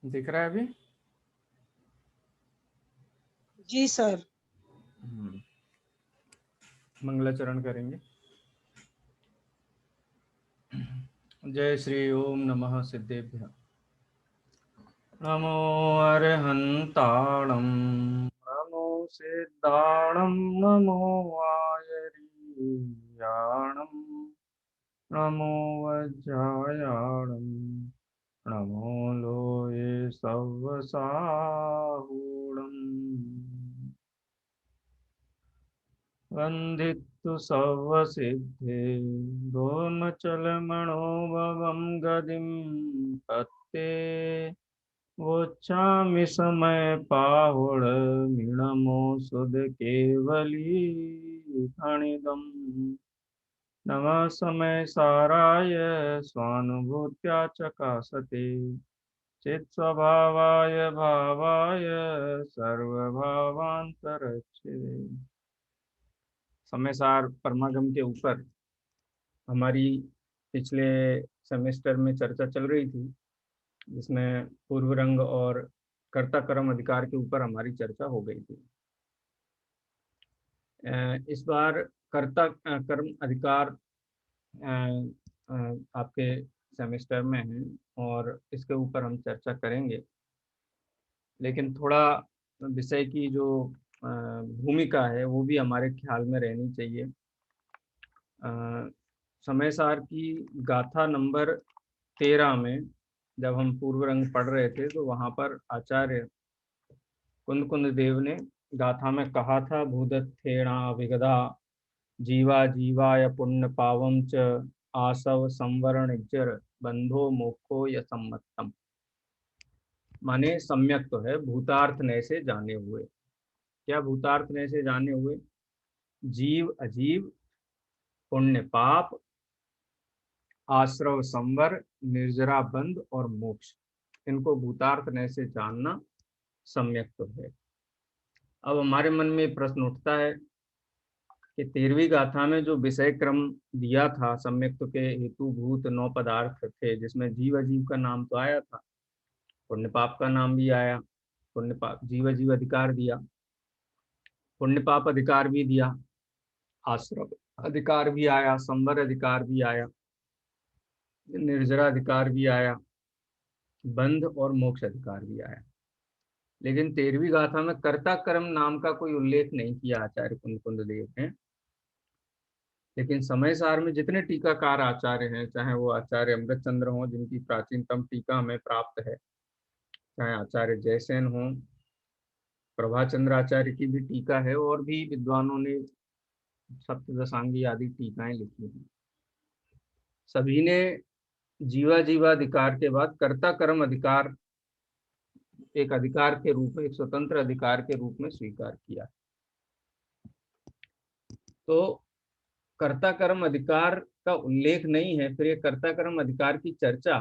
दिख रहा है अभी? जी सर। मंगलाचरण करेंगे। जय श्री ओम नमः सिद्धेभ्य। नमो अरहन्ताणं नमो सिद्धाणं नमो वायरीयाणं नमो वज्रायाणं नमो लोये सव्वसाहूणम् वन्दितु सर्वसिद्धे दोर्मचलमणोभवं गदिं पत्ते वोच्छामि समय पाहुडमिणमो सुध केवली धनिदम् नमः समय साराय स्वानुभूत्या चकासते चित्स्वभावाय भावाय सर्वभावान्तरक्षे। समय सार परमागम के ऊपर हमारी पिछले सेमेस्टर में चर्चा चल रही थी, जिसमें पूर्व रंग और कर्ता कर्म अधिकार के ऊपर हमारी चर्चा हो गई थी। इस बार कर्ता कर्म अधिकार आपके सेमेस्टर में है और इसके ऊपर हम चर्चा करेंगे, लेकिन थोड़ा विषय की जो भूमिका है वो भी हमारे ख्याल में रहनी चाहिए। समय सार की गाथा नंबर 13 में जब हम पूर्व रंग पढ़ रहे थे तो वहां पर आचार्य कुंद कुंद देव ने गाथा में कहा था, भूदत्थेणा विगधा जीवा जीवाय पुण्य पावम च आसव संवरणिज्जर बंधो मोक्षो यसम्मतम। माने सम्यक तो है भूतार्थ नय से जाने हुए। क्या भूतार्थ नय से जाने हुए? जीव अजीव, पुण्य पाप, आश्रव संवर, निर्जरा बंध और मोक्ष, इनको भूतार्थ नय से जानना सम्यक तो है। अब हमारे मन में प्रश्न उठता है कि 13वीं गाथा में जो विषय क्रम दिया था, सम्यक तो के हेतु भूत 9 पदार्थ थे, जिसमें जीव अजीव का नाम तो आया था, पुण्य पाप का नाम भी आया। पुण्य पाप जीव अजीव अधिकार दिया, पुण्य पाप अधिकार भी दिया, आश्रव अधिकार भी आया, संवर अधिकार भी आया, निर्जरा अधिकार भी आया, बंध और मोक्ष अधिकार भी आया। लेकिन 13वीं गाथा में कर्ता कर्म नाम का कोई उल्लेख नहीं किया आचार्य कुंद कुंद देव ने। लेकिन समय सार में जितने टीकाकार आचार्य हैं, चाहे वो आचार्य अमृत चंद्र हों जिनकी प्राचीनतम टीका हमें प्राप्त है, चाहे आचार्य जयसेन हों, प्रभाचंद्र आचार्य की भी टीका है, और भी विद्वानों ने सप्तदशांगी आदि टीकाएं लिखी हैं, सभी ने जीवा जीवाधिकार के बाद कर्ता कर्म अधिकार एक अधिकार के रूप में, एक स्वतंत्र अधिकार के रूप में स्वीकार किया। तो कर्ता कर्म अधिकार का उल्लेख नहीं है, फिर ये कर्ता कर्म अधिकार की चर्चा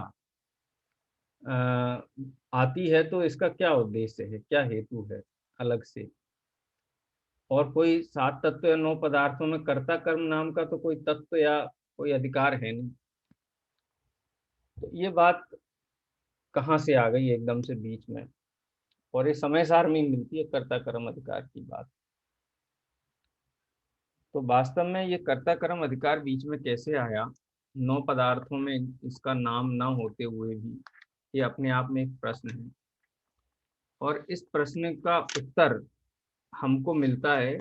आती है तो इसका क्या उद्देश्य है, क्या हेतु है अलग से? और कोई 7 तत्व या 9 पदार्थों में कर्ता कर्म नाम का तो कोई तत्व या कोई अधिकार है नहीं। तो ये बात कहाँ से आ गई एकदम से बीच में, और ये समय सार में मिलती है कर्ता कर्म अधिकार की बात। तो वास्तव में ये कर्ता कर्म अधिकार बीच में कैसे आया, 9 पदार्थों में इसका नाम न होते हुए भी, ये अपने आप में एक प्रश्न है। और इस प्रश्न का उत्तर हमको मिलता है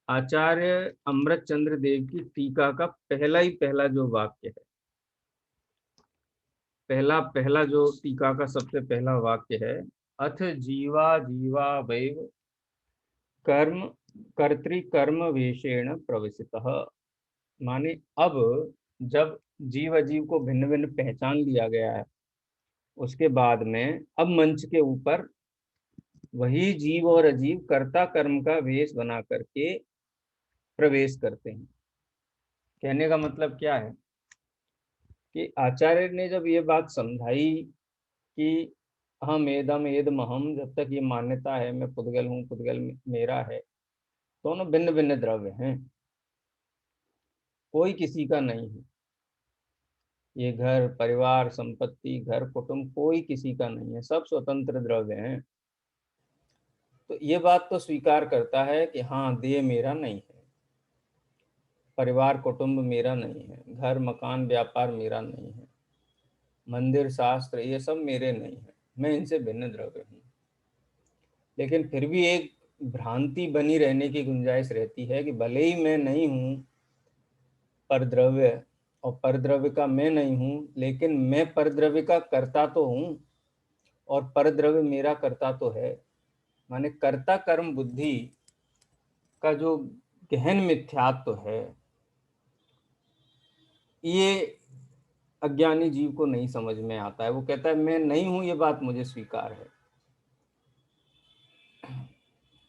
आचार्य अमृत चंद्र देव की टीका का पहला जो वाक्य है, पहला जो टीका का सबसे पहला वाक्य है, अथ जीवा जीवा वैव कर्म कर्तृकर्म वेशेण प्रविशितः। माने अब जब जीव अजीव को भिन्न भिन्न पहचान लिया गया है, उसके बाद में अब मंच के ऊपर वही जीव और अजीव कर्ता कर्म का वेश बना करके प्रवेश करते हैं। कहने का मतलब क्या है कि आचार्य ने जब ये बात समझाई कि हम एदम एदम हम, जब तक ये मान्यता है मैं पुद्गल हूँ, पुद्गल मेरा है, दोनों भिन्न भिन्न द्रव्य हैं, कोई किसी का नहीं है। ये घर परिवार संपत्ति घर कुटुंब कोई किसी का नहीं है, सब स्वतंत्र द्रव्य हैं। तो ये बात तो स्वीकार करता है कि हाँ देह मेरा नहीं है, परिवार कुटुंब मेरा नहीं है, घर मकान व्यापार मेरा नहीं है, मंदिर शास्त्र ये सब मेरे नहीं है, मैं इनसे भिन्न द्रव्य हूँ। लेकिन फिर भी एक भ्रांति बनी रहने की गुंजाइश रहती है कि भले ही मैं नहीं हूँ परद्रव्य और परद्रव्य का मैं नहीं हूँ, लेकिन मैं परद्रव्य का कर्ता तो हूँ और परद्रव्य मेरा कर्ता तो है। माने कर्ता कर्म बुद्धि का जो गहन मिथ्यात्व है, ये अज्ञानी जीव को नहीं समझ में आता है। वो कहता है मैं नहीं हूं, ये बात मुझे स्वीकार है।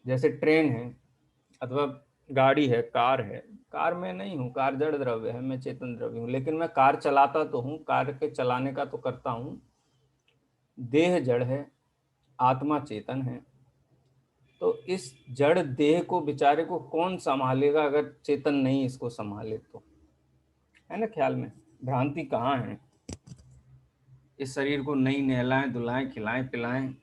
जैसे ट्रेन है अथवा गाड़ी है, कार है, कार मैं नहीं हूँ, कार जड़ द्रव्य है, मैं चेतन द्रव्य हूँ, लेकिन मैं कार चलाता तो हूँ, कार के चलाने का तो करता हूँ। देह जड़ है, आत्मा चेतन है। तो इस जड़ देह को बेचारे को कौन संभालेगा अगर चेतन नहीं इसको संभाले तो? है ना ख्याल में? भ्रांति कहाँ है? इस शरीर को नहीं नहलाएं धुलाएं खिलाएं पिलाएं,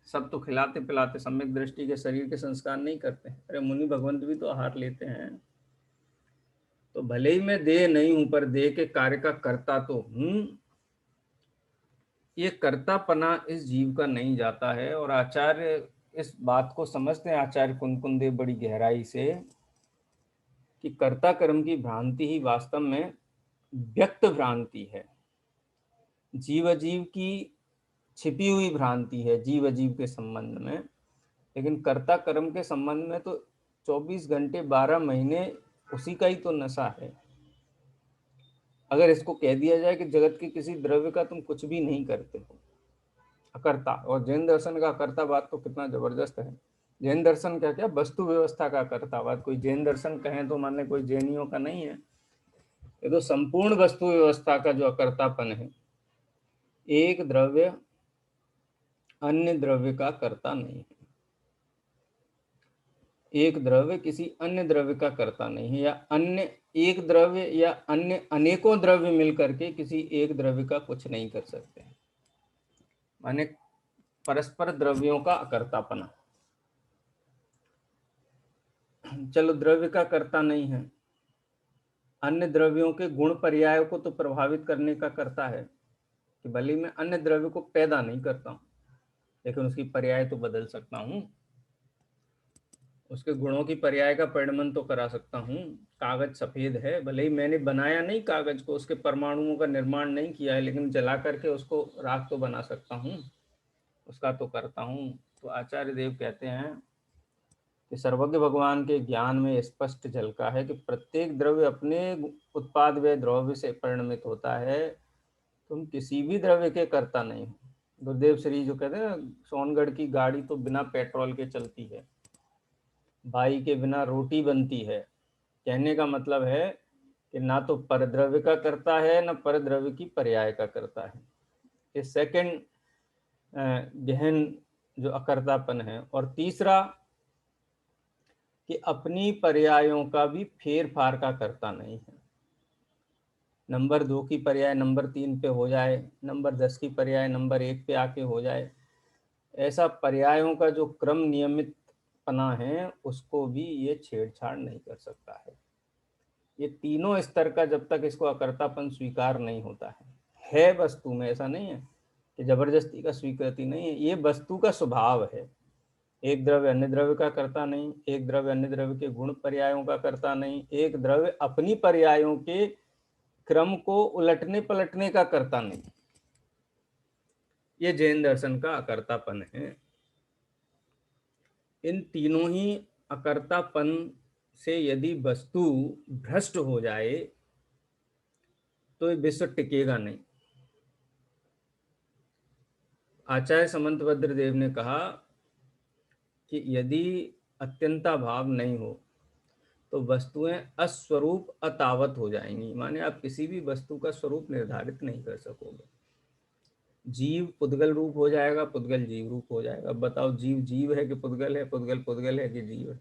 सब तो खिलाते पिलाते सम्यक दृष्टि के शरीर के संस्कार नहीं करते हैं। अरे मुनि भगवंत भी तो आहार लेते हैं। तो भले ही मैं देह नहीं हूं पर देह के कार्य का कर्ता तो हूं। ये कर्तापना इस जीव का नहीं जाता है। और आचार्य इस बात को समझते हैं, आचार्य कुंकुन देव बड़ी गहराई से, कि कर्ता कर्म की भ्रांति ही वास्तव में व्यक्त भ्रांति है, जीव अजीव की छिपी हुई भ्रांति है जीव अजीव के संबंध में। लेकिन कर्ता कर्म के संबंध में तो 24 घंटे 12 महीने उसी का ही तो नशा है। अगर इसको कह दिया जाए कि जगत के किसी द्रव्य का तुम कुछ भी नहीं करते हो, अकर्ता, और जैन दर्शन का अकर्ता बात तो कितना जबरदस्त है। जैन दर्शन क्या क्या वस्तु व्यवस्था का अकर्ता बात, कोई जैन दर्शन कहें तो माने कोई जैनियों का नहीं है, ये तो संपूर्ण वस्तु व्यवस्था का जो अकर्तापन है। एक द्रव्य अन्य द्रव्य का कर्ता नहीं है, एक द्रव्य किसी अन्य द्रव्य का कर्ता नहीं है, या अन्य एक द्रव्य या अन्य अनेकों द्रव्य मिलकर के किसी एक द्रव्य का कुछ नहीं कर सकते। माने परस्पर द्रव्यों का अकर्तापना। चलो द्रव्य का कर्ता नहीं है, अन्य द्रव्यों के गुण पर्याय को तो प्रभावित करने का कर्ता है, कि भले मैं अन्य द्रव्य को पैदा नहीं करता हूं लेकिन उसकी पर्याय तो बदल सकता हूं, उसके गुणों की पर्याय का परिणमन तो करा सकता हूँ। कागज सफेद है, भले ही मैंने बनाया नहीं कागज को, उसके परमाणुओं का निर्माण नहीं किया है, लेकिन जला करके उसको राख तो बना सकता हूँ, उसका तो करता हूँ। तो आचार्य देव कहते हैं कि सर्वज्ञ भगवान के ज्ञान में स्पष्ट झलका है कि प्रत्येक द्रव्य अपने उत्पाद व द्रव्य से परिणमित होता है, तुम किसी भी द्रव्य के कर्ता नहीं हो। गुरुदेव श्री जो कहते हैं ना, सोनगढ़ की गाड़ी तो बिना पेट्रोल के चलती है, भाई के बिना रोटी बनती है। कहने का मतलब है कि ना तो परद्रव्य का करता है ना परद्रव्य की पर्याय का करता है। ये सेकंड गहन जो अकर्तापन है। और तीसरा कि अपनी पर्यायों का भी फेर फार का करता नहीं है। नंबर 2 की पर्याय नंबर 3 पे हो जाए, नंबर 10 की पर्याय नंबर 1 पे आके हो जाए, ऐसा पर्यायों का जो क्रम नियमित पना है उसको भी ये छेड़छाड़ नहीं कर सकता है। ये तीनों स्तर का जब तक इसको अकर्तापन स्वीकार नहीं होता है वस्तु में, ऐसा नहीं है कि जबरदस्ती का स्वीकृति नहीं है, ये वस्तु का स्वभाव है। एक द्रव्य अन्य द्रव्य का करता नहीं, एक द्रव्य अन्य द्रव्य के गुण पर्यायों का करता नहीं, एक द्रव्य अपनी पर्यायों के क्रम को उलटने पलटने का करता नहीं। ये जैन दर्शन का अकर्तापन है। इन तीनों ही अकर्तापन से यदि वस्तु भ्रष्ट हो जाए तो ये विश्व टिकेगा नहीं। आचार्य समंतभद्र देव ने कहा कि यदि अत्यंता भाव नहीं हो तो वस्तुएं अस्वरूप अतावत हो जाएंगी, माने आप किसी भी वस्तु का स्वरूप निर्धारित नहीं कर सकोगे। जीव पुद्गल रूप हो जाएगा, पुद्गल जीव रूप हो जाएगा। अब बताओ जीव जीव है कि पुद्गल है, पुद्गल पुद्गल है कि जीव है?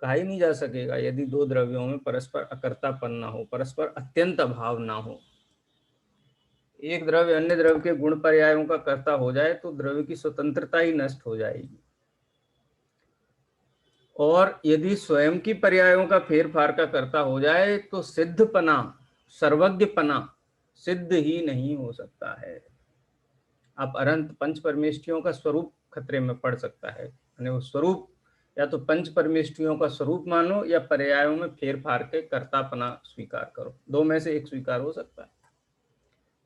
कहा ही नहीं जा सकेगा यदि दो द्रव्यों में परस्पर अकर्तापन ना हो, परस्पर अत्यंत अभाव ना हो। एक द्रव्य अन्य द्रव्य के गुण पर्यायों का कर्ता हो जाए तो द्रव्य की स्वतंत्रता ही नष्ट हो जाएगी, और यदि स्वयं की पर्यायों का फेरफार का कर्ता हो जाए तो सिद्धपना, सर्वज्ञपना सिद्ध ही नहीं हो सकता है। आप अनंत पंच परमेष्ठियों का स्वरूप खतरे में पड़ सकता है। यानी वो स्वरूप या तो पंच परमेष्ठियों का स्वरूप मानो या पर्यायों में फेरफार के कर्तापना स्वीकार करो, दो में से एक स्वीकार हो सकता है।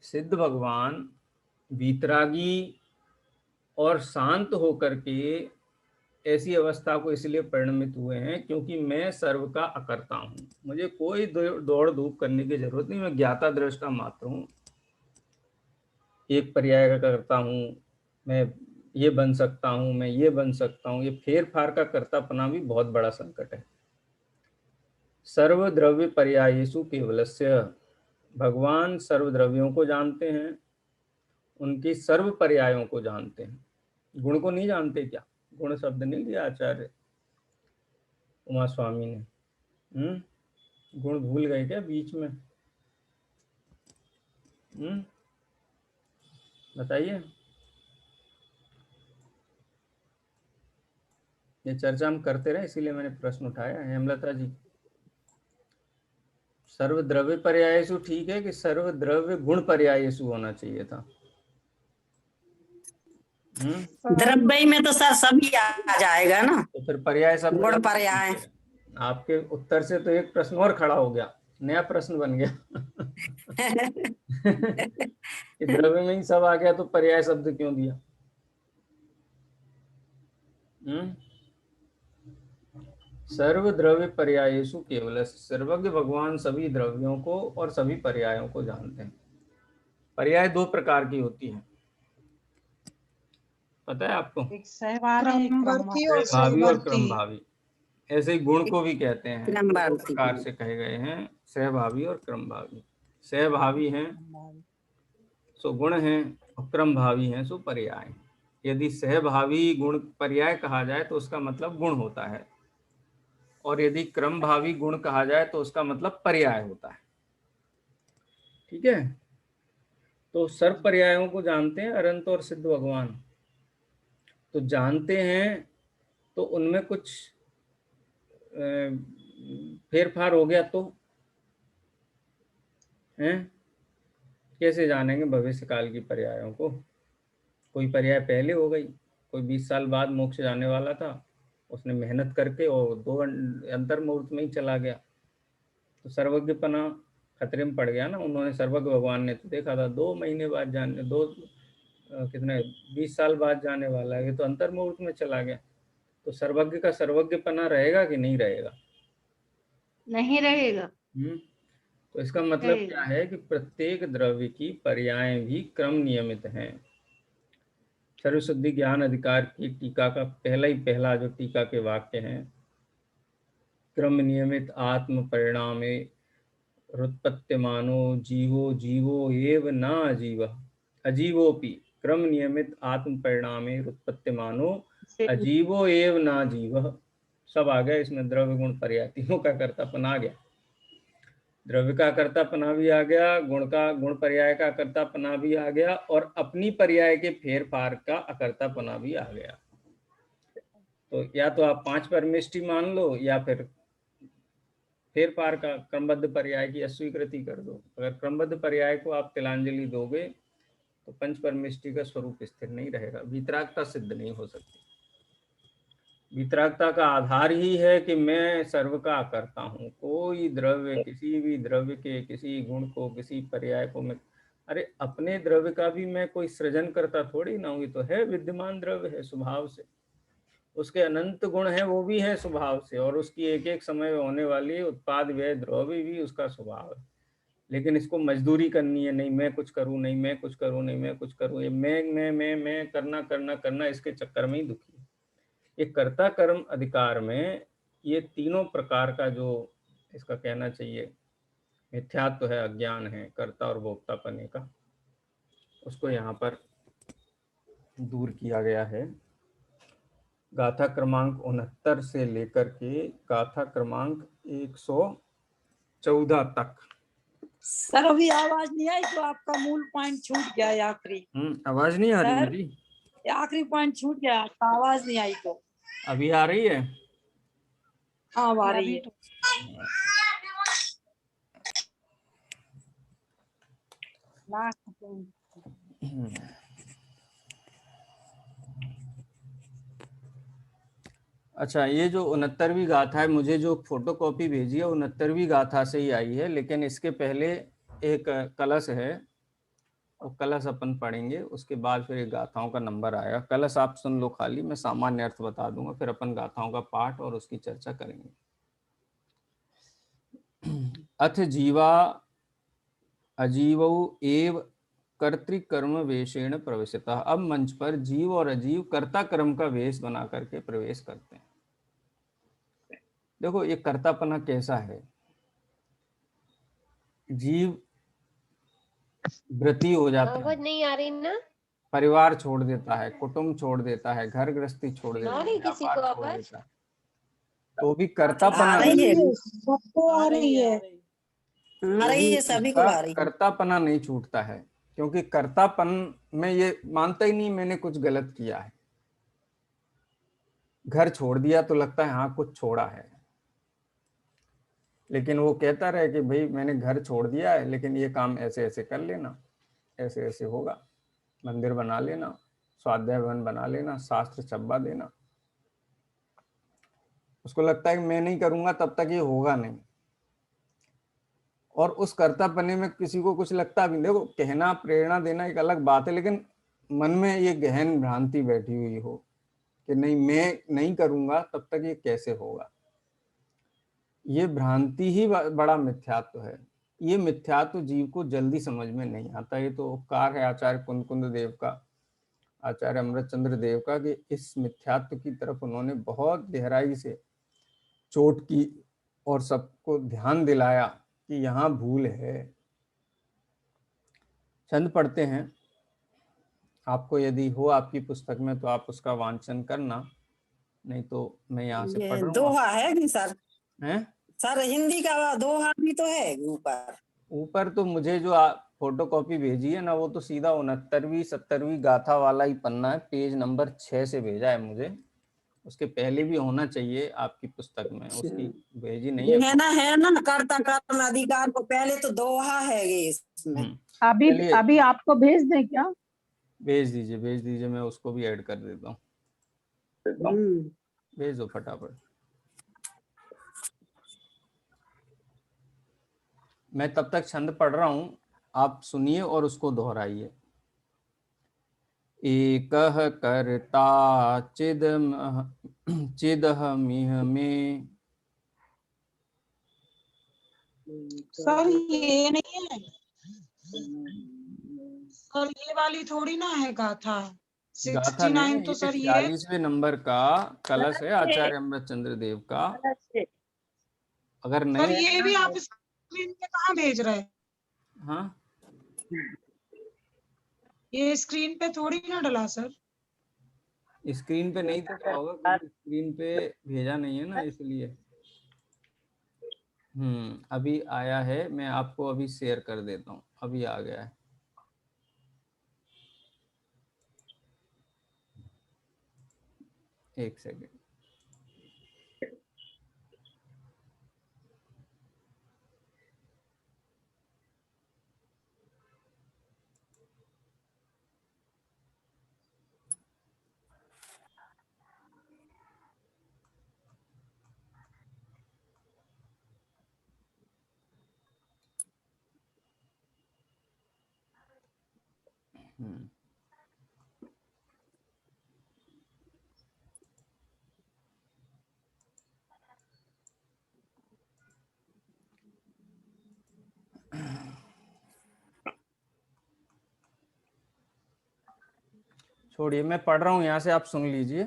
सिद्ध भगवान वीतरागी और शांत होकर के ऐसी अवस्था को इसलिए परिणमित हुए हैं क्योंकि मैं सर्व का अकर्ता हूँ, मुझे कोई दौड़ धूप करने की जरूरत नहीं, मैं ज्ञाता दृष्टा मात्र हूँ, एक पर्याय का करता हूँ, मैं ये बन सकता हूँ, मैं ये बन सकता हूँ। ये फेर फार का कर्तापना भी बहुत बड़ा संकट है। सर्वद्रव्य पर्यायेषु केवलस्य, भगवान सर्वद्रव्यों को जानते हैं, उनकी सर्व पर्यायों को जानते हैं, गुण को नहीं जानते क्या? गुण शब्द नहीं लिया आचार्य उमा स्वामी ने। गुण भूल गए क्या बीच में? बताइए। ये चर्चा हम करते रहे इसीलिए मैंने प्रश्न उठाया। हेमलता जी, सर्वद्रव्य पर्यायेषु ठीक है कि सर्वद्रव्य गुण पर्यायेषु होना चाहिए था? द्रव्य में तो सर सभी आ जाएगा ना, तो फिर पर्याय शब्द गुण पर्याय। आपके उत्तर से तो एक प्रश्न और खड़ा हो गया, नया प्रश्न बन गया। कि द्रव्य में ही सब आ गया तो पर्याय शब्द क्यों दिया? सर्वद्रव्य पर्यायेषु केवल, सर्वज्ञ भगवान सभी द्रव्यों को और सभी पर्यायों को जानते हैं। पर्याय दो प्रकार की होती हैं, पता है आपको? एक सहभागी, क्रमभावी और क्रमभावी। ऐसे ही गुण को भी कहते हैं, दो प्रकार से कहे गए हैं, सहभावी और क्रमभावी। सहभावी हैं सो गुण हैं और क्रमभावी हैं सो पर्याय। यदि सहभावी गुण पर्याय कहा जाए तो उसका मतलब गुण होता है, और यदि क्रमभावी गुण कहा जाए तो उसका मतलब पर्याय होता है। ठीक है, तो सर्व पर्यायों को जानते हैं अनंत और सिद्ध भगवान, तो जानते हैं तो उनमें कुछ फेरफार हो गया तो हैं, कैसे जानेंगे भविष्य काल की पर्यायों को? कोई पर्याय पहले हो गई, कोई 20 साल बाद मोक्ष जाने वाला था, उसने मेहनत करके और 2 अंतर मुहूर्त में ही चला गया, तो सर्वज्ञपना खतरे में पड़ गया ना। उन्होंने, सर्वज्ञ भगवान ने तो देखा था 2 महीने बाद जाने, कितने 20 साल बाद जाने वाला है, ये तो अंतर मुहूर्त में चला गया। तो सर्वज्ञ का सर्वज्ञपना रहेगा कि नहीं रहेगा? नहीं रहेगा। तो इसका मतलब क्या है कि प्रत्येक द्रव्य की पर्याय भी क्रम नियमित हैं। सर्वशुद्धि ज्ञान अधिकार की टीका का पहला जो टीका के वाक्य हैं, क्रम नियमित आत्म परिणामे रुत्पत्त्यमानो जीवो जीवो एव न अजीव अजीवोपि क्रम नियमित आत्म परिणामे रुत्पत्त्यमानो अजीवो एव न जीव। सब आ गया इसमें, द्रव्य गुण पर्याय तीनों का कर्तापन आ गया। द्रव्य का कर्तापना भी आ गया, गुण पर्याय का कर्तापना भी आ गया, और अपनी पर्याय के फेर फार का अकर्तापना भी आ गया। तो या तो आप 5 परमेष्टि मान लो या फिर फेर पार का क्रमबद्ध पर्याय की अस्वीकृति कर दो। अगर क्रमबद्ध पर्याय को आप तिलांजलि दोगे तो पंच परमेष्टि का स्वरूप स्थिर नहीं रहेगा, वितरागता सिद्ध नहीं हो सकती। वितरागता का आधार ही है कि मैं सर्व का करता हूँ। कोई द्रव्य, किसी भी द्रव्य के किसी गुण को, किसी पर्याय को मैं, अरे अपने द्रव्य का भी मैं कोई सृजन करता थोड़ी ना हूँ, तो है विद्यमान द्रव्य है स्वभाव से, उसके अनंत गुण है वो भी है स्वभाव से, और उसकी एक एक समय में होने वाली उत्पाद व्यय द्रव्य भी उसका स्वभाव है। लेकिन इसको मजदूरी करनी है, नहीं मैं कुछ करूँ, नहीं मैं कुछ करूँ, नहीं मैं कुछ करूँ, ये मैं करना करना करना, इसके चक्कर में ही दुखी है। ये कर्ता कर्म अधिकार में ये तीनों प्रकार का जो इसका कहना चाहिए मिथ्यात्व है, अज्ञान है, कर्ता और भोक्ता पने का, उसको यहाँ पर दूर किया गया है। गाथा क्रमांक 69 से लेकर के गाथा क्रमांक 114 तक सर अभी आवाज नहीं आई तो आपका मूल पॉइंट छूट गया है आखिरी। आवाज नहीं आ रही सर, मेरी? आखिरी पॉइंट छूट गया, आपका आवाज नहीं आई तो। अभी आ रही है? हाँ अब आ रही है। अच्छा, ये जो 69वीं गाथा है, मुझे जो फोटोकॉपी भेजी है 69वीं गाथा से ही आई है, लेकिन इसके पहले एक कलश है, वो कलश अपन पढ़ेंगे, उसके बाद फिर एक गाथाओं का नंबर आएगा। कलश आप सुन लो खाली, मैं सामान्य अर्थ बता दूंगा, फिर अपन गाथाओं का पाठ और उसकी चर्चा करेंगे। अथ जीवा अजीवौ एव कर्तृकर्म वेशेण प्रवेशिता। अब मंच पर जीव और अजीव कर्ता कर्म का वेश बना करके प्रवेश करते हैं। देखो ये कर्तापना कैसा है। जीव व्रती हो जाता है, आवाज नहीं आ रही ना? परिवार छोड़ देता है, कुटुंब छोड़ देता है, घर गृहस्थी छोड़ देता आ है, रही किसी व्यापार को छोड़ आवाज? देता है, तो भी आ कर्तापना रही है, सबको आ रही है। आ रही है, सभी को उसका आ रही है। कर्तापना नहीं छूटता है, क्योंकि कर्तापन में ये मानता ही नहीं मैंने कुछ गलत किया है। घर छोड़ दिया तो लगता है हाँ कुछ छोड़ा है, लेकिन वो कहता रहे कि भाई मैंने घर छोड़ दिया है, लेकिन ये काम ऐसे ऐसे कर लेना, ऐसे ऐसे होगा, मंदिर बना लेना, स्वाध्याय भवन बना लेना, शास्त्र चब्बा देना। उसको लगता है कि मैं नहीं करूंगा तब तक ये होगा नहीं, और उस कर्तापने में किसी को कुछ लगता भी। देखो कहना प्रेरणा देना एक अलग बात है, लेकिन मन में ये गहन भ्रांति बैठी हुई हो कि नहीं मैं नहीं करूंगा तब तक ये कैसे होगा, ये भ्रांति ही बड़ा मिथ्यात्व है। ये मिथ्यात्व जीव को जल्दी समझ में नहीं आता। ये तो उपकार है आचार्य कुंद देव का, आचार्य अमृतचंद्र देव का, कि इस मिथ्यात्व की तरफ उन्होंने बहुत गहराई से चोट की और सबको ध्यान दिलाया कि यहाँ भूल है। छंद पढ़ते हैं, आपको यदि हो आपकी पुस्तक में तो आप उसका वांचन करना, नहीं तो मैं यहाँ से ये पढ़ रहा हूँ। दोहा है कि सर? हैं? सर हिंदी का दोहा भी तो है ऊपर। ऊपर तो मुझे जो फोटो कॉपी भेजी है ना, वो तो सीधा 69वीं 70वीं गाथा वाला ही पन्ना है, पेज नंबर 6 से भेजा है मुझे। उसके पहले भी होना चाहिए आपकी पुस्तक में, उसकी भेजी नहीं ये है। है ना कर्ता कर्म अधिकार को पहले तो दोहा है ये इसमें। अभी चलिए अभी आपको भेज दें क्या? भेज दीजिए, मैं उसको भी ऐड कर देता हूँ। भेज दो फटाफट। मैं तब तक छंद पढ़ रहा हूँ, आप सुनिए और उसको दोहराइए। एकः कर्ता चिदहमिह में। सर ये नहीं है सर, ये वाली थोड़ी ना है गाथा। गाथा नहीं 69 है, तो ये सर ये 46वें नंबर का कलश है आचार्य अमृतचंद्र देव का। अगर सर, नहीं, ये भी आप स्क्रीन पे कहाँ भेज रहे हैं? हाँ ये स्क्रीन पे थोड़ी ना डला सर। स्क्रीन पे नहीं दिखा होगा क्योंकि स्क्रीन पे भेजा नहीं है ना, इसलिए। अभी आया है, मैं आपको अभी शेयर कर देता हूँ, अभी आ गया है। एक सेकेंड। छोड़िए, मैं पढ़ रहा हूँ यहाँ से, आप सुन लीजिए।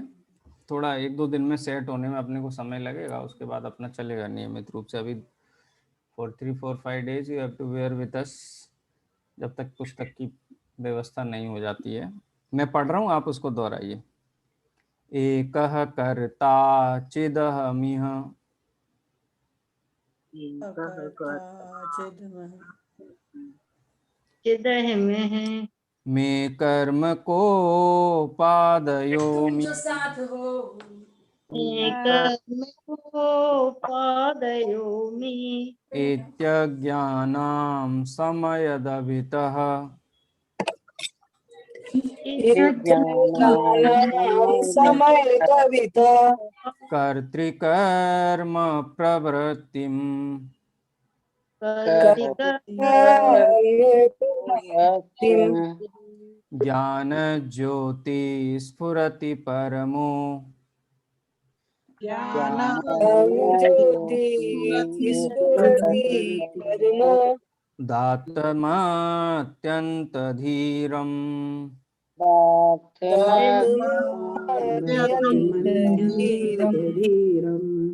थोड़ा 1-2 दिन में सेट होने में अपने को समय लगेगा, उसके बाद अपना चलेगा नियमित रूप से। अभी for 3-4-5 days you have to bear with us, जब तक पुस्तक की व्यवस्था नहीं हो जाती है। मैं पढ़ रहा हूँ, आप उसको दोहराइए। एकः कर्ता चिदहमिह चिदह में है मैं कर्म को पादयोमि कर्म को पादयोमि इत्यज्ञानां समयदभितः समय कवित कर्तृकर्म प्रवृत्तिम् ज्ञान ज्योति स्फुरति परमो ज्योति स्फुरति परमो दातमात्यंत धीरम्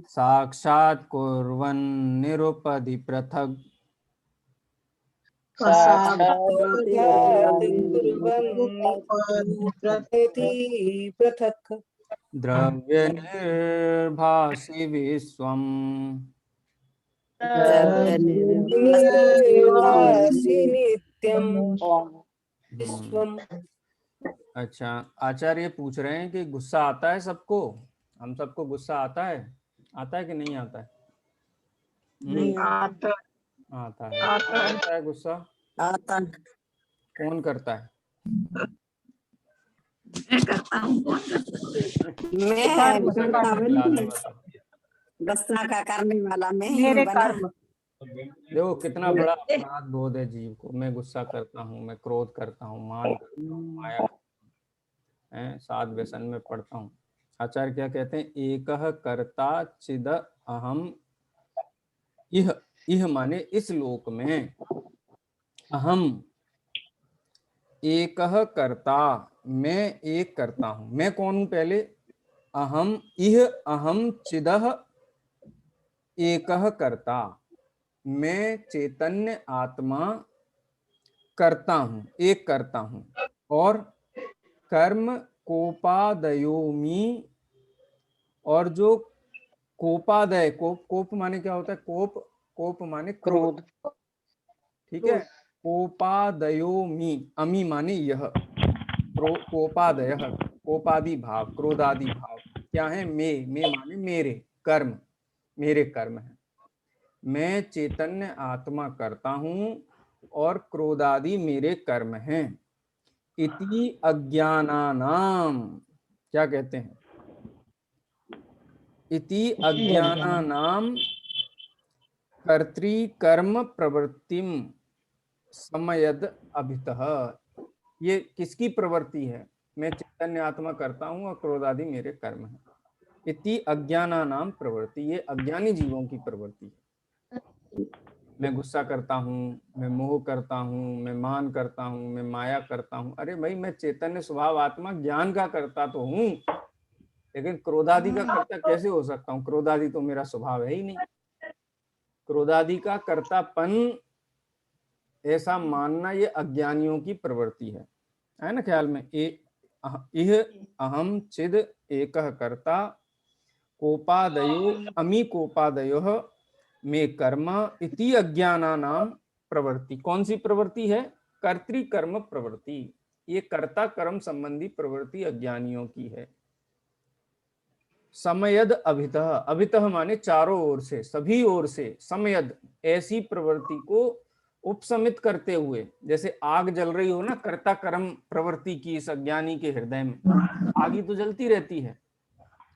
साक्षात् कुर्वन् निरुपधि पृथग् पृथक द्रव्य निर्भासि विश्वम् नित्यम विश्वम। अच्छा, आचार्य पूछ रहे हैं कि गुस्सा आता है सबको? हम सबको गुस्सा आता है कि नहीं आता है? आता आता है गुस्सा। आता कौन करता है? मैं करता हूँ। मैं गुस्सा का करने वाला मैं मेरे बना। कर्म देखो कितना बड़ा अपराध बोध है जीव को। मैं गुस्सा करता हूँ, मैं क्रोध करता हूँ, मान करता हूँ, माया करता हूँ, सात व्यसन में पड़ता हूँ। आचार्य क्या कहते हैं? एकह कर्ता चिद अहम इह माने इस लोक में अहम एकह कर्ता, मैं एक करता हूँ। मैं कौन हूँ? पहले अहम इह अहम चिदह एकह कर्ता, मैं चैतन्य आत्मा करता हूँ, एक करता हूँ। और कर्म कोपादयोमी, और जो कोपादय, कोप माने क्या होता है? कोप माने क्रोध, ठीक है। कोपादयोमी, अमी माने यह, कोपादय कोपादि भाव, क्रोधादि भाव क्या है? मैं माने मेरे कर्म, मेरे कर्म है। मैं चैतन्य आत्मा करता हूँ और क्रोधादि मेरे कर्म हैं। इति अज्ञानानाम, क्या कहते हैं? इति अज्ञानानाम कर्तृकर्म प्रवृत्तिम समयद अभितः। ये किसकी प्रवृत्ति है? मैं चैतन्य आत्मा करता हूँ और क्रोधादि मेरे कर्म हैं। इति अज्ञानानाम प्रवृत्ति, ये अज्ञानी जीवों की प्रवृत्ति है। मैं गुस्सा करता हूँ, मैं मोह करता हूँ, मैं मान करता हूँ, मैं माया करता हूँ। अरे भाई, मैं चैतन्य स्वभाव आत्मा ज्ञान का करता तो हूँ, लेकिन क्रोधादि का कर्ता कैसे हो सकता हूँ? क्रोधादि तो मेरा स्वभाव है ही नहीं। क्रोधादि का कर्तापन ऐसा मानना, ये अज्ञानियों की प्रवृत्ति है ना ख्याल में? इह अहम चिद एकह कर्ता कोपादयो अमी कोपादयो मे कर्म इति अज्ञानानाम प्रवृत्ति। कौन सी प्रवृत्ति है? कर्तृकर्म प्रवृत्ति। ये कर्ता कर्म संबंधी प्रवृत्ति अज्ञानियों की है। समयद अभितः, अभितः माने चारों ओर से, सभी ओर से। समयद, ऐसी प्रवृत्ति को उपसमित करते हुए, जैसे आग जल रही हो ना, कर्ता कर्म प्रवृत्ति की इस अज्ञानी के हृदय में आग तो जलती रहती है।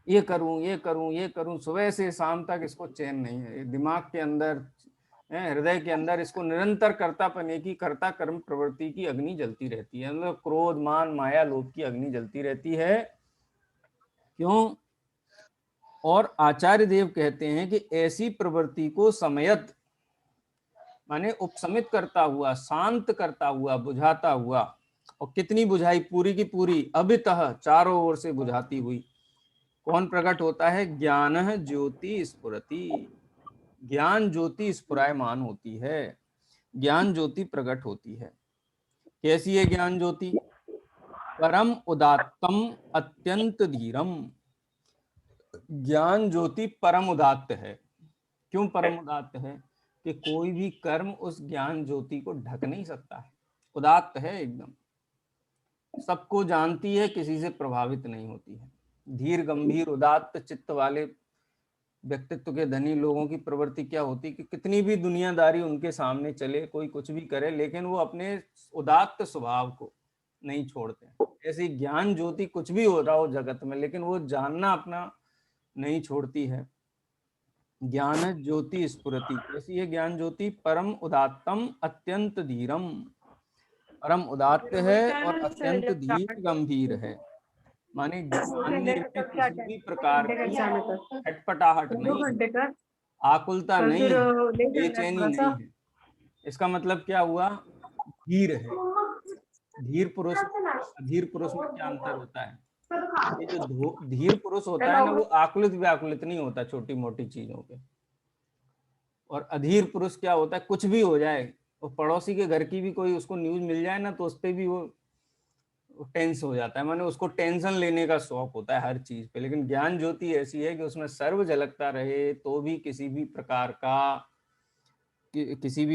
ये करूं, ये करूं, ये करूं, सुबह से शाम तक इसको चैन नहीं है। दिमाग के अंदर, हृदय के अंदर इसको निरंतर कर्तापन की, कर्ता कर्म प्रवृत्ति की अग्नि जलती रहती है। मतलब क्रोध मान माया लोभ की अग्नि जलती रहती है। क्यों? और आचार्य देव कहते हैं कि ऐसी प्रवृत्ति को समयत माने उपसमित करता हुआ, शांत करता हुआ, बुझाता हुआ। और कितनी बुझाई? पूरी की पूरी, अभितः, चारों ओर से बुझाती हुई। कौन प्रकट होता है? ज्ञान ज्योति स्फुरति, ज्ञान ज्योति स्फुरायमान होती है, ज्ञान ज्योति प्रकट होती है। कैसी है ज्ञान ज्योति? परम उदात्तम अत्यंत धीरम। ज्ञान ज्योति परम उदात्त है। क्यों परम उदात्त है? कि कोई भी कर्म उस ज्ञान ज्योति को ढक नहीं सकता है, उदात्त है एकदम, सबको जानती है, किसी से प्रभावित नहीं होती है। धीर गंभीर उदात्त चित्त वाले व्यक्तित्व के धनी लोगों की प्रवृत्ति क्या होती है कि कितनी भी दुनियादारी उनके सामने चले, कोई कुछ भी करे, लेकिन वो अपने उदात्त स्वभाव को नहीं छोड़ते। ऐसी ज्ञान ज्योति कुछ भी हो रहा हो जगत में, लेकिन वो जानना अपना नहीं छोड़ती है। ज्ञान ज्योति स्फुरति, कैसी है ज्ञान ज्योति? परम उदात्तम अत्यंत धीरम, परम उदात्त है और अत्यंत धीर गंभीर है। माने जानने में किसी भी प्रकार की खटपटाहट नहीं, आकुलता नहीं है, बेचैनी नहीं है। इसका मतलब क्या हुआ? धीर है। धीर पुरुष, अधीर पुरुष में क्या अंतर होता है? ये जो धीर पुरुष होता है ना, वो आकुलित व्याकुलित नहीं होता छोटी मोटी चीजों पे। और अधीर पुरुष क्या होता है? कुछ भी हो जाए, वो पड़ोसी के घर की भी कोई उसको न्यूज मिल जाए ना, तो उस पर भी वो टेंस हो जाता है, माने उसको टेंशन लेने का शौक होता है हर चीज पे। लेकिन ज्ञान ज्योति ऐसी है कि उसमें सर्व झलकता रहे तो भी किसी भी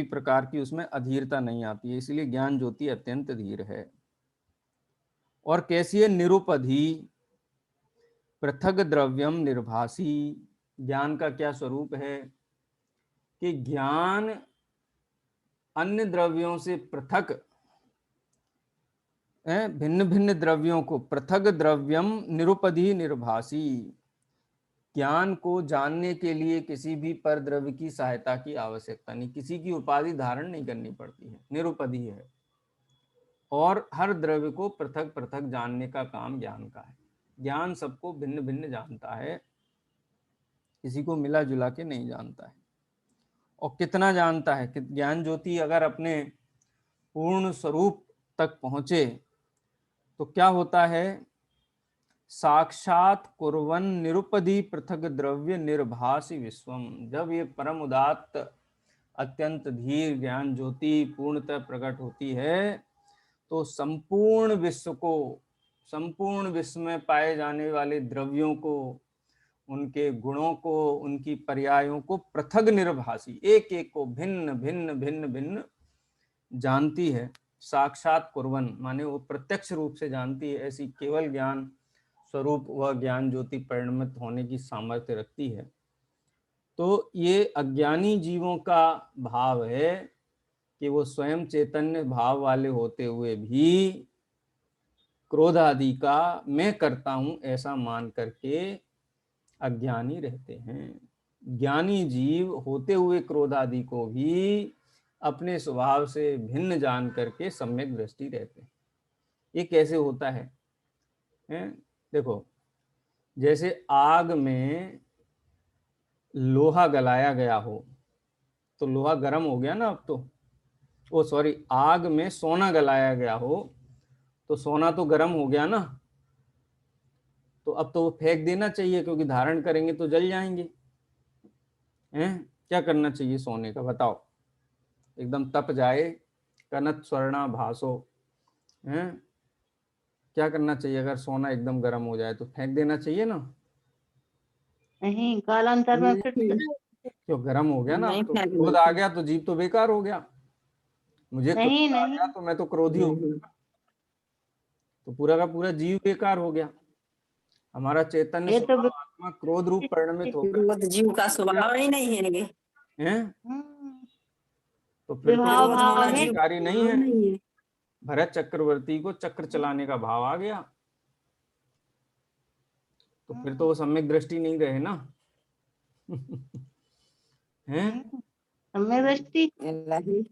प्रकार की उसमें अधीरता नहीं आती है, इसलिए ज्ञान ज्योति अत्यंत धीर है। और कैसी है? निरुपधि, पृथक द्रव्यम निर्भासी। ज्ञान का क्या स्वरूप है कि ज्ञान अन्य द्रव्यों से पृथक, भिन्न भिन्न द्रव्यों को, पृथक द्रव्यम निरुपधि निर्भासी, ज्ञान को जानने के लिए किसी भी पर द्रव्य की सहायता की आवश्यकता नहीं, किसी की उपाधि धारण नहीं करनी पड़ती है, निरुपधि है। और हर द्रव्य को पृथक पृथक जानने का काम ज्ञान का है। ज्ञान सबको भिन्न भिन्न जानता है, किसी को मिला जुला के नहीं जानता है। और कितना जानता है कि ज्ञान ज्योति अगर अपने पूर्ण स्वरूप तक पहुंचे तो क्या होता है? साक्षात कुर्वन् निरुपधि पृथक द्रव्य निर्भासी विश्वम। जब ये परम उदात्त अत्यंत धीर ज्ञान ज्योति पूर्णतः प्रकट होती है तो संपूर्ण विश्व में पाए जाने वाले द्रव्यों को, उनके गुणों को, उनकी पर्यायों को पृथक निर्भासी, एक एक को भिन्न भिन्न भिन्न भिन्न जानती है। साक्षात कुर्वन् माने वो प्रत्यक्ष रूप से जानती है। ऐसी केवल ज्ञान स्वरूप वह ज्ञान ज्योति परिणमित होने की सामर्थ्य रखती है। तो ये अज्ञानी जीवों का भाव है कि वो स्वयं चैतन्य भाव वाले होते हुए भी क्रोध आदि का मैं करता हूं ऐसा मान करके अज्ञानी रहते हैं। ज्ञानी जीव होते हुए क्रोध आदि को भी अपने स्वभाव से भिन्न जान करके सम्यक दृष्टि रहते हैं। ये कैसे होता है? देखो, जैसे आग में लोहा गलाया गया हो तो लोहा गर्म हो गया ना, अब तो आग में सोना गलाया गया हो तो सोना तो गर्म हो गया ना, तो अब तो वो फेंक देना चाहिए क्योंकि धारण करेंगे तो जल जाएंगे। क्या करना चाहिए सोने का? बताओ। एकदम तप जाए, कनत स्वर्णा भासो, क्या करना चाहिए? अगर सोना एकदम गर्म हो जाए तो फेंक देना चाहिए ना? नहीं, कालांतर में फिर क्यों? गर्म हो गया ना, नहीं तो फेंक क्रोध आ गया तो जीव तो बेकार हो गया। मुझे नहीं क्रोध आ गया नहीं तो मैं तो क्रोधी हो गया, तो पूरा का पूरा जीव बेकार हो गया। हमारा चैतन्य ये तो स्वभाव आत्मा क्रोध रूप परिणमित होकर क्रोध जीव का स्वभाव ही नहीं है। तो फिर तो विभाव क्रोध भाव होना है। जीव का बेकारी नहीं स्वभाव है। नहीं है। भरत चक्रवर्ती को चक्र चलाने का भाव आ गया तो फिर तो वो सम्यक दृष्टि नहीं रहे ना। हैं? सम्यक दृष्टि लही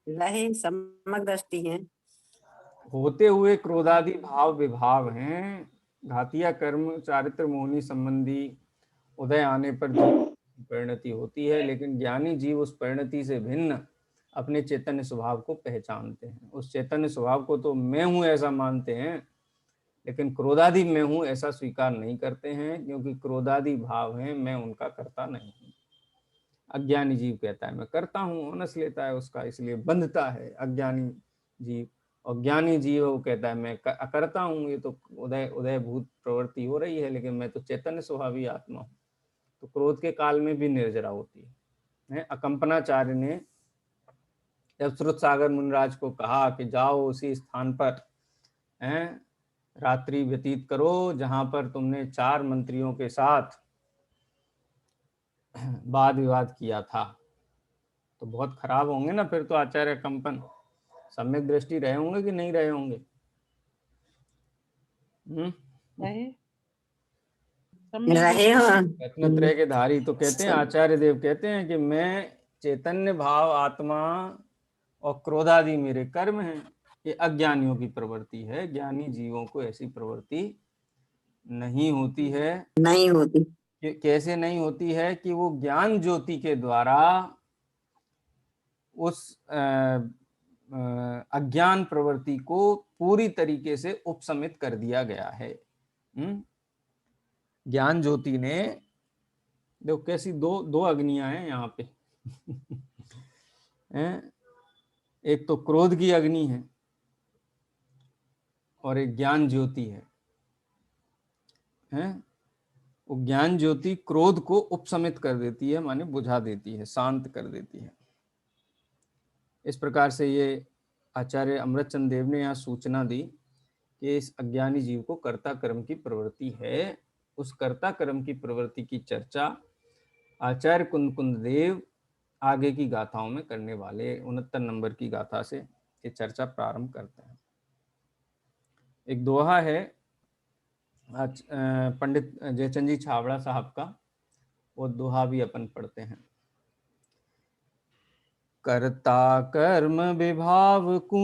लही सम्यक दृष्टि है। होते हुए क्रोधादि भाव विभाव हैं, घातिया कर्म चारित्र मोहनी संबंधी उदय आने पर परिणति होती है। लेकिन ज्ञानी जीव उस परिणति से भिन्न अपने चैतन्य स्वभाव को पहचानते हैं। उस चैतन्य स्वभाव को तो मैं हूं ऐसा मानते हैं, लेकिन क्रोधादि मैं हूं ऐसा स्वीकार नहीं करते हैं, क्योंकि क्रोधादि भाव हैं, मैं उनका करता नहीं हूं। अज्ञानी जीव कहता है मैं करता हूं, ऑनस लेता है उसका, इसलिए बंधता है अज्ञानी जीव। और ज्ञानी जीव वो कहता है मैं करता हूं, ये तो उदय भूत प्रवृत्ति हो रही है, लेकिन मैं तो चैतन्य स्वभावी आत्मा हूं। तो क्रोध के काल में भी निर्जरा होती है, अकंपनाचार्य ने जब श्रुत सागर मुनिराज को कहा कि जाओ उसी स्थान पर रात्रि व्यतीत करो जहां पर तुमने 4 मंत्रियों के साथ वाद विवाद किया था, तो बहुत खराब होंगे ना फिर तो आचार्य कंपन। सम्यक दृष्टि रहे होंगे कि नहीं रहे होंगे? रहे हो। रत्नत्रय के धारी। तो कहते हैं आचार्य देव कहते हैं कि मैं चैतन्य भाव आत्मा और क्रोधादि मेरे कर्म हैं, ये अज्ञानियों की प्रवृत्ति है। ज्ञानी जीवों को ऐसी प्रवृत्ति नहीं होती है। नहीं होती। कैसे नहीं होती है? कि वो ज्ञान ज्योति के द्वारा उस अज्ञान प्रवृत्ति को पूरी तरीके से उपशमित कर दिया गया है। ज्ञान ज्योति ने, देखो कैसी दो अग्नियां हैं यहाँ पे एक तो क्रोध की अग्नि है और एक ज्ञान ज्योति है। वो ज्ञान ज्योति क्रोध को उपशमित कर देती है, माने बुझा देती है, शांत कर देती है। इस प्रकार से ये आचार्य अमृतचंद देव ने यहाँ सूचना दी कि इस अज्ञानी जीव को कर्ता कर्म की प्रवृत्ति है। उस कर्ता कर्म की प्रवृत्ति की चर्चा आचार्य कुंद देव आगे की गाथाओं में करने वाले 69 नंबर की गाथा से ये चर्चा प्रारंभ करते हैं। एक दोहा है पंडित जयचंद जी छाबड़ा साहब का, वो दोहा भी अपन पढ़ते हैं। कर्ता कर्म विभाव कू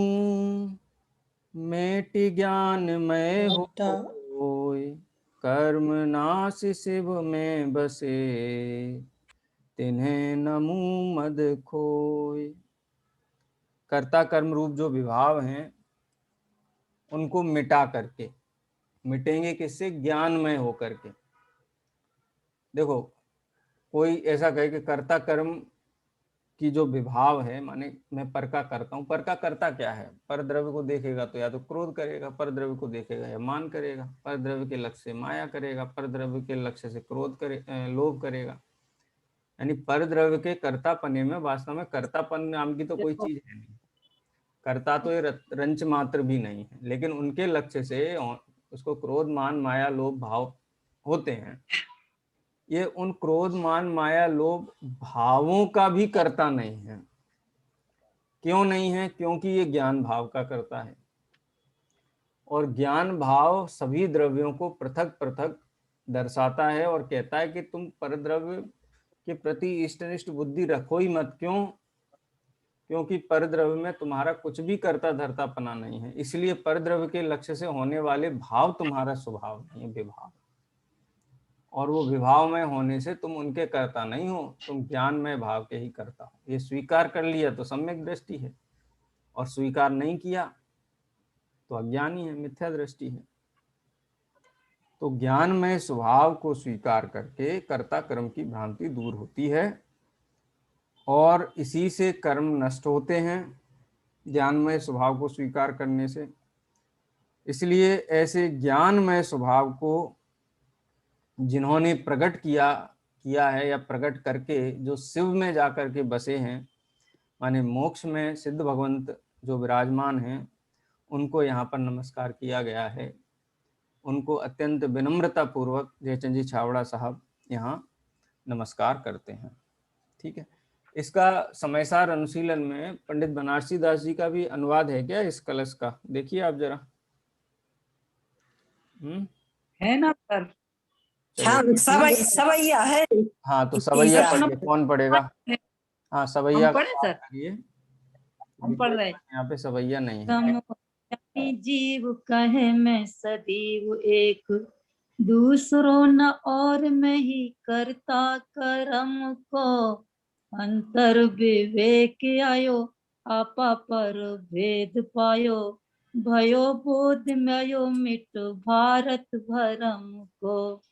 मेटि ज्ञान मय होय, कर्म नाश शिव में बसे तिन्हें नमू मद खोय। कर्ता कर्म रूप जो विभाव हैं उनको मिटा करके, मिटेंगे किससे? ज्ञानमय होकर के। देखो कोई ऐसा कहे कि कर्ता कर्म की जो विभाव है, माने मैं पर का करता हूँ। पर का करता क्या है? पर द्रव्य को देखेगा तो या तो क्रोध करेगा, पर द्रव्य को देखेगा या मान करेगा, पर द्रव्य के लक्ष्य से माया करेगा, पर द्रव्य के लक्ष्य से क्रोध लोभ करेगा। यानी पर द्रव्य के कर्तापने में वास्तव में कर्तापन नाम की तो कोई चीज है नहीं। कर्ता तो ये रंच मात्र भी नहीं है, लेकिन उनके लक्ष्य से उसको क्रोध मान माया लोभ भाव होते हैं। ये उन क्रोध मान माया लोभ भावों का भी कर्ता नहीं है। क्यों नहीं है? क्योंकि ये ज्ञान भाव का कर्ता है, और ज्ञान भाव सभी द्रव्यों को पृथक पृथक दर्शाता है और कहता है कि तुम परद्रव्य के प्रति इष्टनिष्ठ बुद्धि रखो ही मत। क्यों? क्योंकि परद्रव्य में तुम्हारा कुछ भी कर्ता धर्तापना नहीं है, इसलिए परद्रव्य के लक्ष्य से होने वाले भाव तुम्हारा स्वभाव नहीं है, विभाव। और वो विभाव में होने से तुम उनके कर्ता नहीं हो, तुम ज्ञान में भाव के ही कर्ता हो। ये स्वीकार कर लिया तो सम्यक दृष्टि है, और स्वीकार नहीं किया तो अज्ञानी है, मिथ्या दृष्टि है। तो ज्ञान में स्वभाव को स्वीकार करके कर्ता कर्म की भ्रांति दूर होती है, और इसी से कर्म नष्ट होते हैं, ज्ञानमय स्वभाव को स्वीकार करने से। इसलिए ऐसे ज्ञानमय स्वभाव को जिन्होंने प्रकट किया है या प्रकट करके जो शिव में जाकर के बसे हैं, माने मोक्ष में सिद्ध भगवंत जो विराजमान हैं, उनको यहाँ पर नमस्कार किया गया है। उनको अत्यंत विनम्रता पूर्वक जयचंद जी छाबड़ा साहब यहाँ नमस्कार करते हैं। ठीक है, इसका समयसार अनुशीलन में पंडित बनारसी दास जी का भी अनुवाद है क्या इस कलश का? देखिए आप जरा। है ना सर? सवैया है। हाँ तो सवैया पढ़िए, कौन पढ़ेगा? हाँ सवैया पढ़े सर, करिए। हम पढ़ रहे। यहाँ पे सवैया नहीं है। जीव कहे मैं सदैव एक, दूसरों न और मैं ही करता कर्म को, अंतर विवेक आयो आपा पर भेद पायो, भयो बोध मयो मिट भारत भरम को,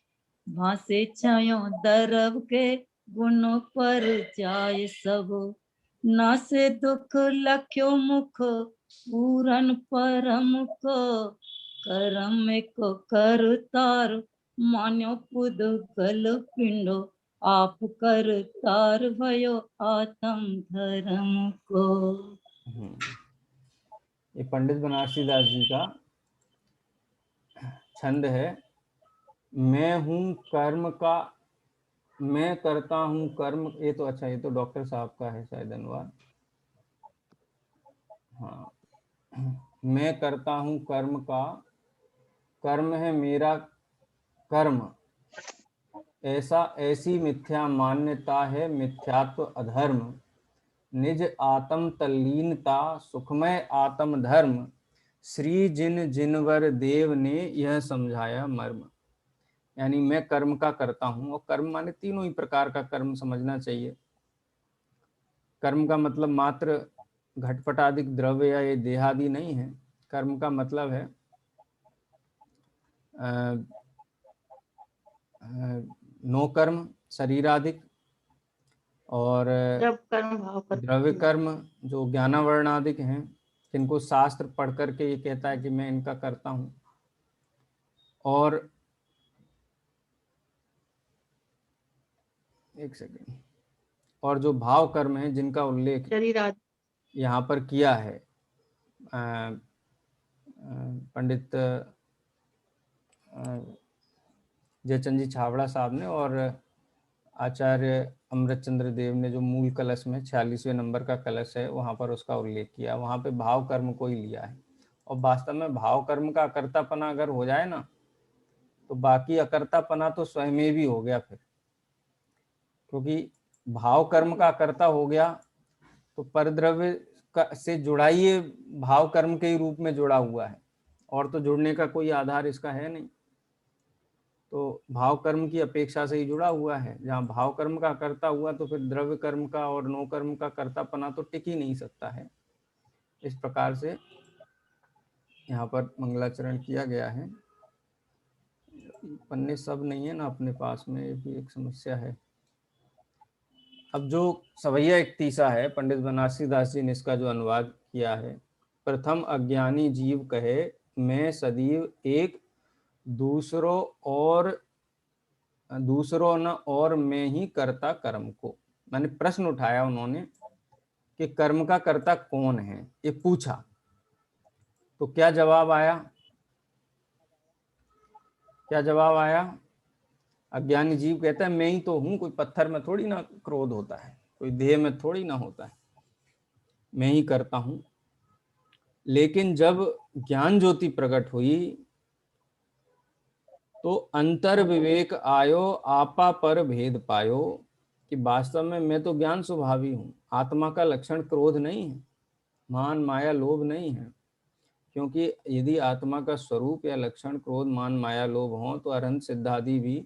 भासे छायो दरब के गुण पर जाय सब, ना से दुख लख्यो मुख पूरन परम को, करम को कर तार मान्यो पुद गल पिंडो आप करतार भयो आत्म धर्म को। ये पंडित बनारसी दास जी का छंद है। मैं हूँ कर्म का, मैं करता हूँ कर्म, ये तो अच्छा, ये तो डॉक्टर साहब का है शायद अनुवाद। हाँ, मैं करता हूँ कर्म का, कर्म है मेरा कर्म, ऐसा ऐसी मिथ्या मान्यता है मिथ्यात्व अधर्म, निज आत्म तल्लीनता सुखमय आत्म धर्म, श्री जिन जिनवर देव ने यह समझाया मर्म। यानी मैं कर्म का करता हूँ, और कर्म माने तीनों ही प्रकार का कर्म समझना चाहिए। कर्म का मतलब मात्र घटपटादिक द्रव्य या ये देहादि नहीं है। कर्म का मतलब है नो कर्म शरीराधिक, और जब कर्म भाव द्रव्य करते कर्म जो ज्ञानावर्णादिक हैं, जिनको शास्त्र पढ़ करके ये कहता है कि मैं इनका करता हूँ, और एक सेकेंड, और जो भाव कर्म है जिनका उल्लेख शरीर आदि यहाँ पर किया है पंडित जयचंद जी छाबड़ा साहब ने और आचार्य अमृतचंद्र देव ने, जो मूल कलश में 46वें नंबर का कलश है वहाँ पर उसका उल्लेख किया। वहाँ पे भाव कर्म को ही लिया है। और वास्तव में भाव कर्म का अकर्तापना अगर हो जाए ना, तो बाकी अकर्तापना तो स्वयं में भी हो गया फिर, क्योंकि भाव कर्म का अकर्ता हो गया तो परद्रव्य से जुड़ा ही ये भाव कर्म के ही रूप में जुड़ा हुआ है, और तो जुड़ने का कोई आधार इसका है नहीं। तो भाव कर्म की अपेक्षा से ही जुड़ा हुआ है। जहाँ भाव कर्म का कर्ता हुआ तो फिर द्रव्य कर्म का और नो कर्म का कर्तापना तो टिक ही नहीं सकता है। इस प्रकार से यहाँ पर मंगलाचरण किया गया है। पन्ने सब नहीं है ना अपने पास में, ये भी एक समस्या है। अब जो सवैया इकतीसा है, पंडित बनारसी दास जी ने इसका जो अनुवाद किया है, प्रथम अज्ञानी जीव कहे मैं सदैव एक, दूसरों न और मैं ही करता कर्म को। मैंने प्रश्न उठाया उन्होंने कि कर्म का कर्ता कौन है, ये पूछा, तो क्या जवाब आया? क्या जवाब आया? अज्ञानी जीव कहता है मैं ही तो हूं, कोई पत्थर में थोड़ी ना क्रोध होता है, कोई देह में थोड़ी ना होता है, मैं ही करता हूं। लेकिन जब ज्ञान ज्योति प्रकट हुई तो अंतर विवेक आयो, आपा पर भेद पायो, कि वास्तव में मैं तो ज्ञान स्वभावी हूं। आत्मा का लक्षण क्रोध नहीं है, मान माया लोभ नहीं है, क्योंकि यदि आत्मा का स्वरूप या लक्षण क्रोध मान माया लोभ हो तो अरहंत सिद्धादि भी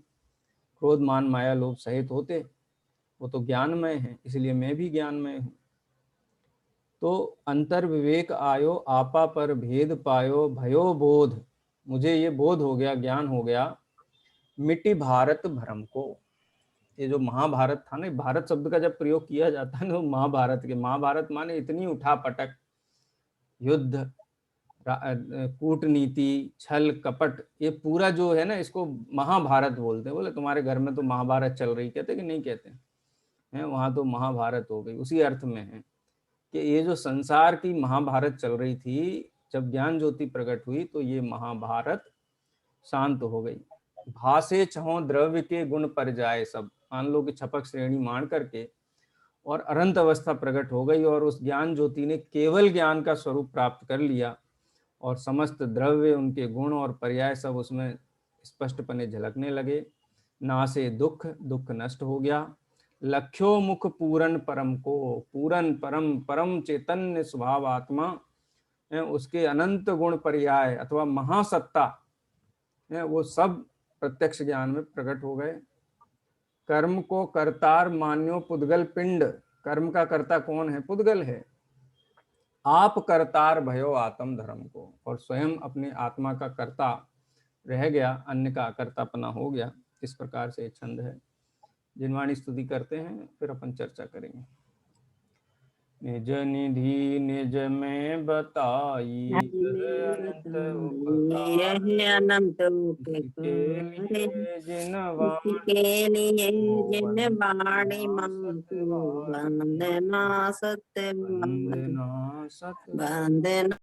क्रोध मान माया लोभ सहित होते। वो तो ज्ञानमय है, इसलिए मैं भी ज्ञानमय हूँ। तो अंतर विवेक आयो, आपा पर भेद पायो, भयो बोध, मुझे ये बोध हो गया, ज्ञान हो गया, मिट्टी भारत भ्रम को। ये जो महाभारत था ना, भारत शब्द का जब प्रयोग किया जाता है ना, महाभारत के, महाभारत माने इतनी उठापटक, युद्ध, कूटनीति, छल कपट, ये पूरा जो है ना, इसको महाभारत बोलते हैं। बोले तुम्हारे घर में तो महाभारत चल रही, कहते कि नहीं कहते हैं? वहां तो महाभारत हो गई, उसी अर्थ में है कि ये जो संसार की महाभारत चल रही थी, जब ज्ञान ज्योति प्रकट हुई तो ये महाभारत शांत हो गई। भासे छहों द्रव्य के गुण पर जाए सब, मान लो कि छपक श्रेणी मान करके और अनंत अवस्था प्रकट हो गई, और उस ज्ञान ज्योति ने केवल ज्ञान का स्वरूप प्राप्त कर लिया, और समस्त द्रव्य, उनके गुण और पर्याय सब उसमें स्पष्टपने झलकने लगे। ना से दुख, दुख नष्ट हो गया। लख्यो मुख पूरन परम को, पूरन परम, परम चैतन्य स्वभाव आत्मा, उसके अनंत गुण पर्याय अथवा महासत्ता, वो सब प्रत्यक्ष ज्ञान में प्रकट हो गए। कर्म को कर्तार मान्यो पुद्गल पिंड, कर्म का कर्ता कौन है? पुद्गल है। आप करतार भयो आत्म धर्म को, और स्वयं अपने आत्मा का कर्ता रह गया, अन्य का कर्तापना हो गया। इस प्रकार से छंद है। जिनवाणी स्तुति करते हैं, फिर अपन चर्चा करेंगे। निज निधि निज में बताई यह अनंत उपकार यह अनंत इसके उपकार लिए जिन वाणी इसके लिए जिन वंदना वाणी मंकु सत्यवान वंदना सत्य वंदना सत्य वंदना